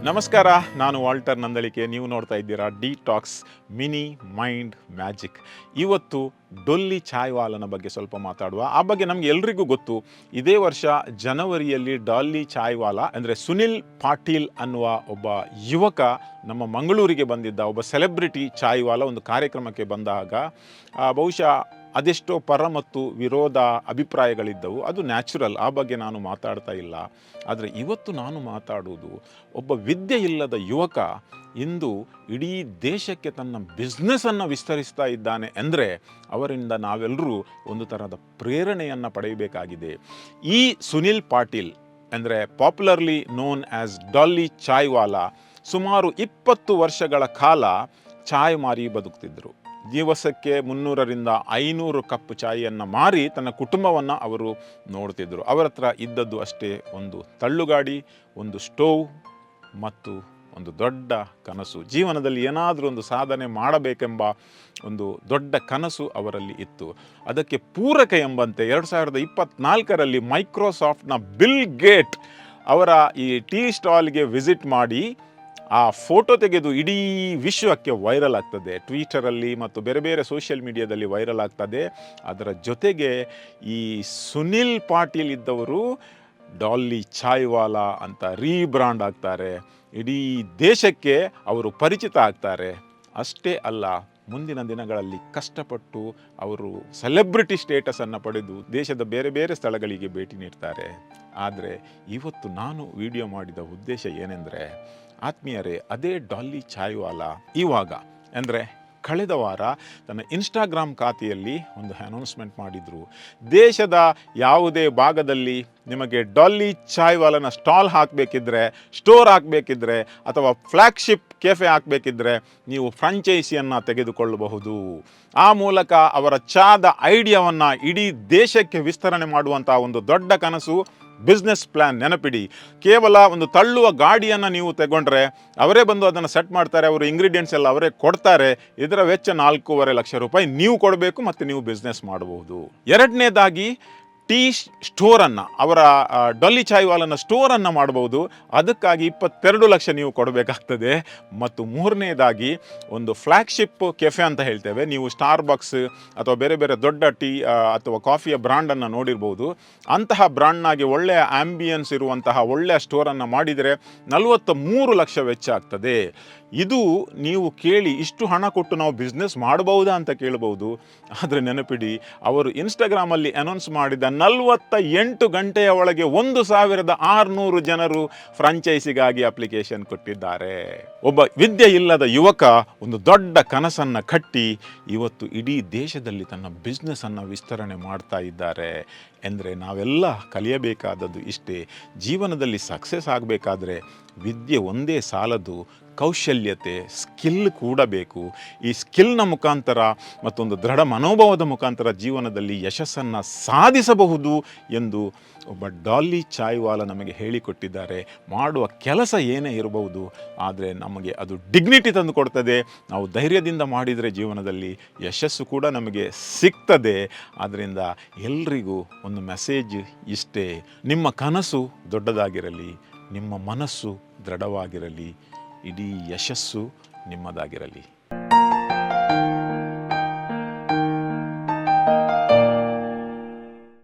ನಮಸ್ಕಾರ, ನಾನು ವಾಲ್ಟರ್ ನಂದಳಿಕೆ. ನೀವು ನೋಡ್ತಾ ಇದ್ದೀರಾ ಡಿಟಾಕ್ಸ್ ಮಿನಿ ಮೈಂಡ್ ಮ್ಯಾಜಿಕ್. ಇವತ್ತು ಡೊಲ್ಲಿ ಚಾಯ್ವಾಲನ ಬಗ್ಗೆ ಸ್ವಲ್ಪ ಮಾತಾಡುವ. ಆ ಬಗ್ಗೆ ನಮಗೆ ಎಲ್ರಿಗೂ ಗೊತ್ತು. ಇದೇ ವರ್ಷ ಜನವರಿಯಲ್ಲಿ ಡಾಲಿ ಚಾಯ್ವಾಲ ಅಂದರೆ ಸುನಿಲ್ ಪಾಟೀಲ್ ಅನ್ನುವ ಒಬ್ಬ ಯುವಕ ನಮ್ಮ ಮಂಗಳೂರಿಗೆ ಬಂದಿದ್ದ. ಒಬ್ಬ ಸೆಲೆಬ್ರಿಟಿ ಚಾಯ್ವಾಲ ಒಂದು ಕಾರ್ಯಕ್ರಮಕ್ಕೆ ಬಂದಾಗ ಬಹುಶಃ ಅದೆಷ್ಟೋ ಪರ ಮತ್ತು ವಿರೋಧ ಅಭಿಪ್ರಾಯಗಳಿದ್ದವು. ಅದು ನ್ಯಾಚುರಲ್, ಆ ಬಗ್ಗೆ ನಾನು ಮಾತಾಡ್ತಾ ಇಲ್ಲ. ಆದರೆ ಇವತ್ತು ನಾನು ಮಾತಾಡುವುದು ಒಬ್ಬ ವಿದ್ಯೆ ಇಲ್ಲದ ಯುವಕ ಇಂದು ಇಡೀ ದೇಶಕ್ಕೆ ತನ್ನ ಬಿಸ್ನೆಸ್ಸನ್ನು ವಿಸ್ತರಿಸ್ತಾ ಇದ್ದಾನೆ ಅಂದರೆ ಅವರಿಂದ ನಾವೆಲ್ಲರೂ ಒಂದು ಥರದ ಪ್ರೇರಣೆಯನ್ನು ಪಡೆಯಬೇಕಾಗಿದೆ. ಈ ಸುನಿಲ್ ಪಾಟೀಲ್ ಅಂದರೆ popularly known as Dolly Chaiwala ಸುಮಾರು 20 ವರ್ಷಗಳ ಕಾಲ ಚಾಯ್ ಮಾರಿ ಬದುಕ್ತಿದ್ದರು. ದಿವಸಕ್ಕೆ 300ರಿಂದ 500 ಕಪ್ ಚಾಯನ್ನು ಮಾರಿ ತನ್ನ ಕುಟುಂಬವನ್ನು ಅವರು ನೋಡ್ತಿದ್ದರು. ಅವರ ಹತ್ರ ಇದ್ದದ್ದು ಅಷ್ಟೇ ಒಂದು ತಳ್ಳುಗಾಡಿ, ಒಂದು ಸ್ಟೋವ್ ಮತ್ತು ಒಂದು ದೊಡ್ಡ ಕನಸು. ಜೀವನದಲ್ಲಿ ಏನಾದರೂ ಒಂದು ಸಾಧನೆ ಮಾಡಬೇಕೆಂಬ ಒಂದು ದೊಡ್ಡ ಕನಸು ಅವರಲ್ಲಿ ಇತ್ತು. ಅದಕ್ಕೆ ಪೂರಕ ಎಂಬಂತೆ 2024ರಲ್ಲಿ ಮೈಕ್ರೋಸಾಫ್ಟ್ನ ಬಿಲ್ ಗೇಟ್ ಅವರ ಈ ಟೀ ಸ್ಟಾಲ್ಗೆ ವಿಸಿಟ್ ಮಾಡಿ ಆ ಫೋಟೋ ತೆಗೆದು ಇಡೀ ವಿಶ್ವಕ್ಕೆ ವೈರಲ್ ಆಗ್ತದೆ. ಟ್ವಿಟರಲ್ಲಿ ಮತ್ತು ಬೇರೆ ಬೇರೆ ಸೋಷಿಯಲ್ ಮೀಡಿಯಾದಲ್ಲಿ ವೈರಲ್ ಆಗ್ತದೆ. ಅದರ ಜೊತೆಗೆ ಈ ಸುನಿಲ್ ಪಾಟೀಲ್ ಇದ್ದವರು ಡಾಲಿ ಚಾಯ್ವಾಲ ಅಂತ ರೀಬ್ರಾಂಡ್ ಆಗ್ತಾರೆ. ಇಡೀ ದೇಶಕ್ಕೆ ಅವರು ಪರಿಚಿತ ಆಗ್ತಾರೆ. ಅಷ್ಟೇ ಅಲ್ಲ, ಮುಂದಿನ ದಿನಗಳಲ್ಲಿ ಕಷ್ಟಪಟ್ಟು ಅವರು ಸೆಲೆಬ್ರಿಟಿ ಸ್ಟೇಟಸನ್ನು ಪಡೆದು ದೇಶದ ಬೇರೆ ಬೇರೆ ಸ್ಥಳಗಳಿಗೆ ಭೇಟಿ ನೀಡ್ತಾರೆ. ಆದರೆ ಇವತ್ತು ನಾನು ವಿಡಿಯೋ ಮಾಡಿದ ಉದ್ದೇಶ ಏನೆಂದರೆ, ಆತ್ಮೀಯರೇ, ಅದೇ ಡಾಲಿ ಚಾಯ್ವಾಲ ಇವಾಗ ಅಂದರೆ ಕಳೆದ ವಾರ ತನ್ನ ಇನ್ಸ್ಟಾಗ್ರಾಮ್ ಖಾತೆಯಲ್ಲಿ ಒಂದು ಅನೌನ್ಸ್ಮೆಂಟ್ ಮಾಡಿದರು. ದೇಶದ ಯಾವುದೇ ಭಾಗದಲ್ಲಿ ನಿಮಗೆ ಡಾಲಿ ಚಾಯ್ವಾಲನ ಸ್ಟಾಲ್ ಹಾಕಬೇಕಿದ್ರೆ, ಸ್ಟೋರ್ ಹಾಕಬೇಕಿದ್ರೆ ಅಥವಾ ಫ್ಲ್ಯಾಗ್ಶಿಪ್ ಕೆಫೆ ಹಾಕಬೇಕಿದ್ರೆ ನೀವು ಫ್ರಾಂಚೈಸಿಯನ್ನು ತೆಗೆದುಕೊಳ್ಳಬಹುದು. ಆ ಮೂಲಕ ಅವರ ಚಾದ ಐಡಿಯಾವನ್ನು ಇಡೀ ದೇಶಕ್ಕೆ ವಿಸ್ತರಣೆ ಮಾಡುವಂಥ ಒಂದು ದೊಡ್ಡ ಕನಸು, ಬಿಸ್ನೆಸ್ ಪ್ಲ್ಯಾನ್. ನೆನಪಿಡಿ, ಕೇವಲ ಒಂದು ತಳ್ಳುವ ಗಾಡಿಯನ್ನು ನೀವು ತಗೊಂಡ್ರೆ ಅವರೇ ಬಂದು ಅದನ್ನು ಸೆಟ್ ಮಾಡ್ತಾರೆ, ಅವರು ಇಂಗ್ರೀಡಿಯೆಂಟ್ಸ್ ಎಲ್ಲ ಅವರೇ ಕೊಡ್ತಾರೆ. ಇದರ ವೆಚ್ಚ 4.5 ಲಕ್ಷ ರೂಪಾಯಿ ನೀವು ಕೊಡಬೇಕು ಮತ್ತು ನೀವು ಬಿಸ್ನೆಸ್ ಮಾಡಬಹುದು. ಎರಡನೇದಾಗಿ ಟೀ ಸ್ಟೋರನ್ನು, ಅವರ ಡಾಲಿ ಚಾಯ್ವಾಲನ ಸ್ಟೋರನ್ನು ಮಾಡಬಹುದು. ಅದಕ್ಕಾಗಿ 22 ಲಕ್ಷ ನೀವು ಕೊಡಬೇಕಾಗ್ತದೆ. ಮತ್ತು ಮೂರನೇದಾಗಿ ಒಂದು ಫ್ಲ್ಯಾಗ್ಶಿಪ್ ಕೆಫೆ ಅಂತ ಹೇಳ್ತೇವೆ. ನೀವು ಸ್ಟಾರ್ಬಕ್ಸ್ ಅಥವಾ ಬೇರೆ ಬೇರೆ ದೊಡ್ಡ ಟೀ ಅಥವಾ ಕಾಫಿಯ ಬ್ರ್ಯಾಂಡನ್ನು ನೋಡಿರ್ಬೋದು. ಅಂತಹ ಬ್ರ್ಯಾಂಡ್ನಾಗಿ ಒಳ್ಳೆಯ ಆಂಬಿಯನ್ಸ್ ಇರುವಂತಹ ಒಳ್ಳೆಯ ಸ್ಟೋರನ್ನು ಮಾಡಿದರೆ 43 ಲಕ್ಷ ವೆಚ್ಚ ಆಗ್ತದೆ. ಇದು ನೀವು ಕೇಳಿ ಇಷ್ಟು ಹಣ ಕೊಟ್ಟು ನಾವು ಬಿಸ್ನೆಸ್ ಮಾಡಬಹುದಾ ಅಂತ ಕೇಳಬಹುದು. ಆದರೆ ನೆನಪಿಡಿ, ಅವರು ಇನ್ಸ್ಟಾಗ್ರಾಮಲ್ಲಿ ಅನೌನ್ಸ್ ಮಾಡಿದ 48 ಗಂಟೆಯ ಒಳಗೆ 1600 ಜನರು ಫ್ರಾಂಚೈಸಿಗಾಗಿ ಅಪ್ಲಿಕೇಶನ್ ಕೊಟ್ಟಿದ್ದಾರೆ. ಒಬ್ಬ ವಿದ್ಯೆ ಇಲ್ಲದ ಯುವಕ ಒಂದು ದೊಡ್ಡ ಕನಸನ್ನು ಕಟ್ಟಿ ಇವತ್ತು ಇಡೀ ದೇಶದಲ್ಲಿ ತನ್ನ ಬಿಸ್ನೆಸ್ಸನ್ನು ವಿಸ್ತರಣೆ ಮಾಡ್ತಾ ಇದ್ದಾರೆ. ಎಂದರೆ ನಾವೆಲ್ಲ ಕಲಿಯಬೇಕಾದದ್ದು ಇಷ್ಟೇ. ಜೀವನದಲ್ಲಿ ಸಕ್ಸಸ್ ಆಗಬೇಕಾದ್ರೆ ವಿದ್ಯೆ ಒಂದೇ ಸಾಲದು, ಕೌಶಲ್ಯತೆ, ಸ್ಕಿಲ್ ಕೂಡ ಬೇಕು. ಈ ಸ್ಕಿಲ್ನ ಮುಖಾಂತರ ಮತ್ತೊಂದು ದೃಢ ಮನೋಭಾವದ ಮುಖಾಂತರ ಜೀವನದಲ್ಲಿ ಯಶಸ್ಸನ್ನು ಸಾಧಿಸಬಹುದು ಎಂದು ಒಬ್ಬ ಡಾಲಿ ಚಾಯ್ವಾಲ ನಮಗೆ ಹೇಳಿಕೊಟ್ಟಿದ್ದಾರೆ. ಮಾಡುವ ಕೆಲಸ ಏನೇ ಇರಬಹುದು, ಆದರೆ ನಮಗೆ ಅದು ಡಿಗ್ನಿಟಿ ತಂದು ಕೊಡ್ತದೆ. ನಾವು ಧೈರ್ಯದಿಂದ ಮಾಡಿದರೆ ಜೀವನದಲ್ಲಿ ಯಶಸ್ಸು ಕೂಡ ನಮಗೆ ಸಿಗ್ತದೆ. ಆದ್ದರಿಂದ ಎಲ್ರಿಗೂ ಒಂದು ಮೆಸೇಜ್ ಇಷ್ಟೇ: ನಿಮ್ಮ ಕನಸು ದೊಡ್ಡದಾಗಿರಲಿ, ನಿಮ್ಮ ಮನಸ್ಸು ದೃಢವಾಗಿರಲಿ, ಇಡೀ ಯಶಸ್ಸು ನಿಮ್ಮದಾಗಿರಲಿ.